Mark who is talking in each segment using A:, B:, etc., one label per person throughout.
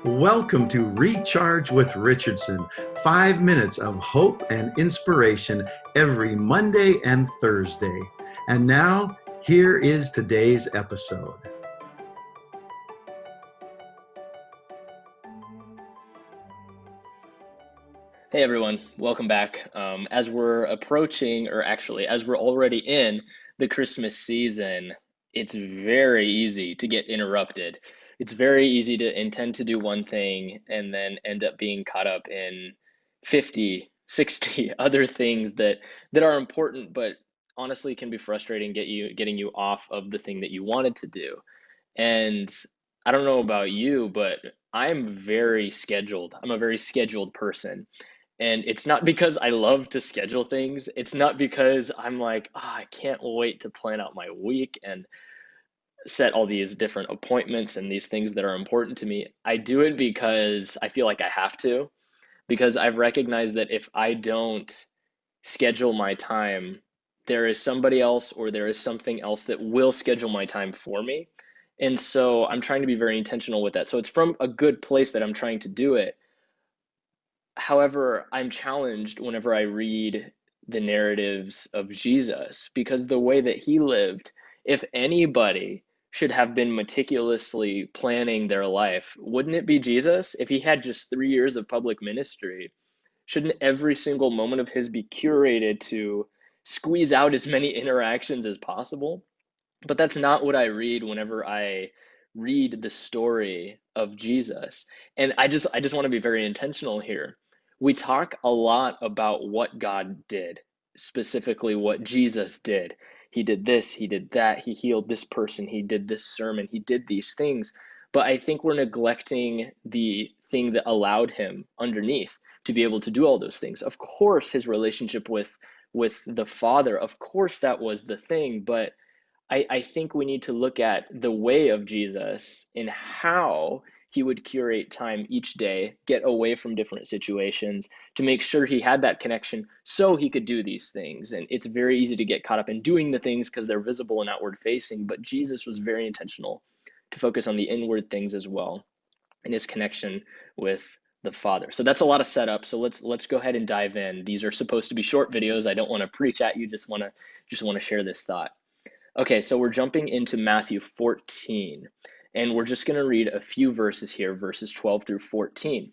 A: Welcome to Recharge with Richardson, 5 minutes of hope and inspiration every Monday and Thursday. And now, here is today's episode.
B: Hey everyone, welcome back. As we're approaching, or actually, as we're already in the Christmas season, it's very easy to get interrupted. It's very easy to intend to do one thing and then end up being caught up in 50, 60 other things that are important, but honestly can be frustrating, getting you off of the thing that you wanted to do. And I don't know about you, but I'm very scheduled. I'm a very scheduled person. And it's not because I love to schedule things. It's not because I'm like, I can't wait to plan out my week and set all these different appointments and these things that are important to me. I do it because I feel like I have to, because I've recognized that if I don't schedule my time, there is somebody else or there is something else that will schedule my time for me. And so I'm trying to be very intentional with that. So it's from a good place that I'm trying to do it. However, I'm challenged whenever I read the narratives of Jesus because the way that he lived, if anybody should have been meticulously planning their life, wouldn't it be Jesus? If he had just 3 years of public ministry, shouldn't every single moment of his be curated to squeeze out as many interactions as possible? But that's not what I read whenever I read the story of Jesus. And I just want to be very intentional here. We talk a lot about what God did, specifically what Jesus did. He did this, he did that, he healed this person, he did this sermon, he did these things. But I think we're neglecting the thing that allowed him underneath to be able to do all those things. Of course, his relationship with the Father, of course that was the thing, but I think we need to look at the way of Jesus and how he would curate time each day, get away from different situations to make sure he had that connection so he could do these things. And it's very easy to get caught up in doing the things because they're visible and outward facing, but Jesus was very intentional to focus on the inward things as well and his connection with the Father. So that's a lot of setup. So let's go ahead and dive in. These are supposed to be short videos. I don't want to preach at you, just want to share this thought. Okay, so we're jumping into Matthew 14, and we're just going to read a few verses here, verses 12 through 14.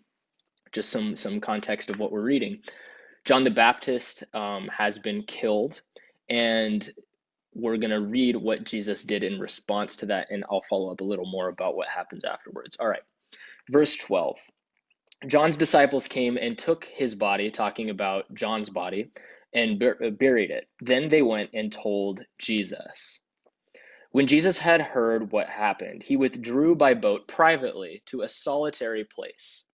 B: Just some context of what we're reading. John the Baptist has been killed, and we're going to read what Jesus did in response to that, and I'll follow up a little more about what happens afterwards. All right, verse 12. John's disciples came and took his body, talking about John's body, and buried it. Then they went and told Jesus. When Jesus had heard what happened, he withdrew by boat privately to a solitary place.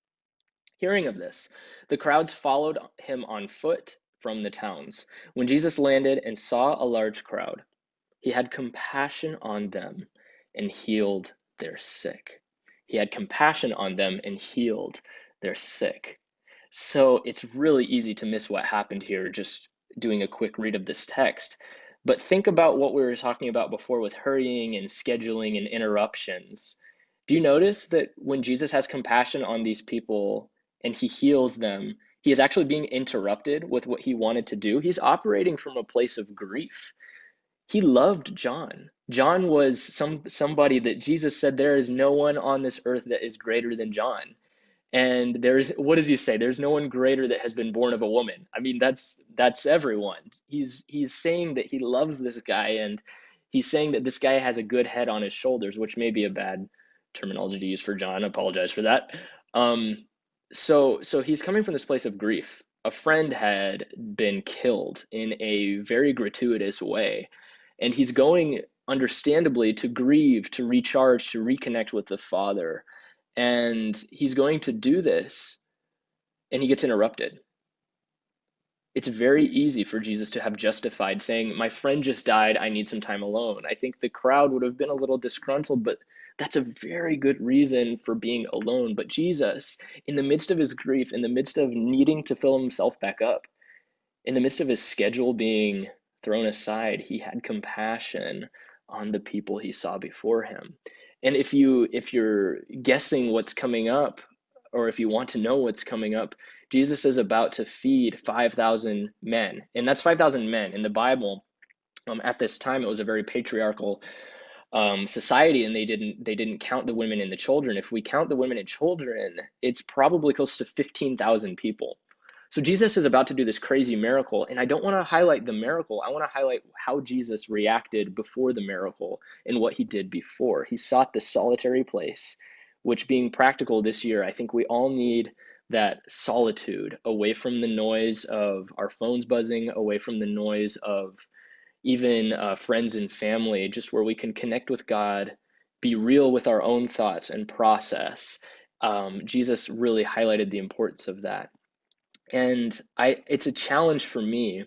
B: Hearing of this, the crowds followed him on foot from the towns. When Jesus landed and saw a large crowd, he had compassion on them and healed their sick. He had compassion on them and healed their sick. So it's really easy to miss what happened here just doing a quick read of this text. But think about what we were talking about before with hurrying and scheduling and interruptions. Do you notice that when Jesus has compassion on these people and he heals them, he is actually being interrupted with what he wanted to do? He's operating from a place of grief. He loved John. John was somebody that Jesus said there is no one on this earth that is greater than John. And there's, what does he say? There's no one greater that has been born of a woman. I mean, that's everyone. He's saying that he loves this guy, and he's saying that this guy has a good head on his shoulders, which may be a bad terminology to use for John. I apologize for that. So he's coming from this place of grief. A friend had been killed in a very gratuitous way, and he's going understandably to grieve, to recharge, to reconnect with the Father. And he's going to do this, and he gets interrupted. It's very easy for Jesus to have justified saying, my friend just died, I need some time alone. I think the crowd would have been a little disgruntled, but that's a very good reason for being alone. But Jesus, in the midst of his grief, in the midst of needing to fill himself back up, in the midst of his schedule being thrown aside, he had compassion on the people he saw before him. And if you're guessing what's coming up, or if you want to know what's coming up, Jesus is about to feed 5,000 men. And that's 5,000 men. In the Bible, at this time, it was a very patriarchal society, and they didn't count the women and the children. If we count the women and children, it's probably close to 15,000 people. So Jesus is about to do this crazy miracle, and I don't want to highlight the miracle. I want to highlight how Jesus reacted before the miracle and what he did before. He sought this solitary place, which, being practical this year, I think we all need that solitude, away from the noise of our phones buzzing, away from the noise of even friends and family, just where we can connect with God, be real with our own thoughts and process. Jesus really highlighted the importance of that. And it's a challenge for me,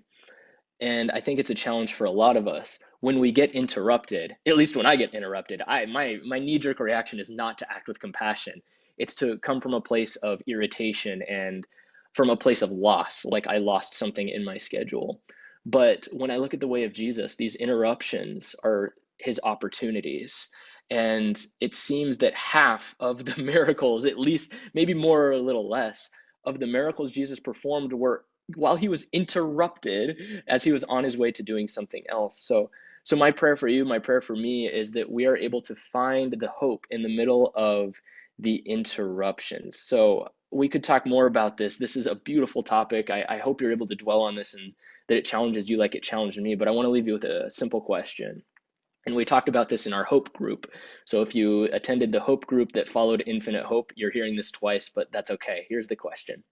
B: and I think it's a challenge for a lot of us when we get interrupted. At least when I get interrupted, my knee-jerk reaction is not to act with compassion. It's to come from a place of irritation and from a place of loss, like I lost something in my schedule. But when I look at the way of Jesus, these interruptions are his opportunities. And it seems that half of the miracles, at least maybe more or a little less, of the miracles Jesus performed were while he was interrupted as he was on his way to doing something else. So my prayer for you, my prayer for me, is that we are able to find the hope in the middle of the interruptions. So we could talk more about this. This is a beautiful topic. I hope you're able to dwell on this and that it challenges you like it challenged me. But I want to leave you with a simple question. And we talked about this in our Hope group. So if you attended the Hope group that followed Infinite Hope, you're hearing this twice, but that's okay. Here's the question.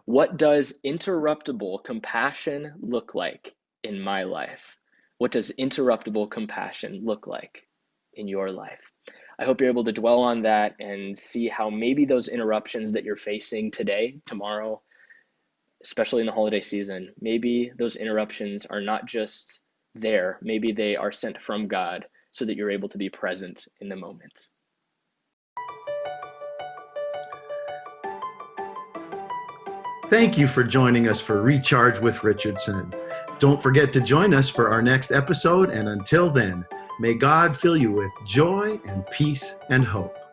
B: What does interruptible compassion look like in my life? What does interruptible compassion look like in your life? I hope you're able to dwell on that and see how maybe those interruptions that you're facing today, tomorrow, especially in the holiday season, maybe those interruptions are not just there, maybe they are sent from God so that you're able to be present in the moment.
A: Thank you for joining us for Recharge with Richardson. Don't forget to join us for our next episode, and until then, may God fill you with joy and peace and hope.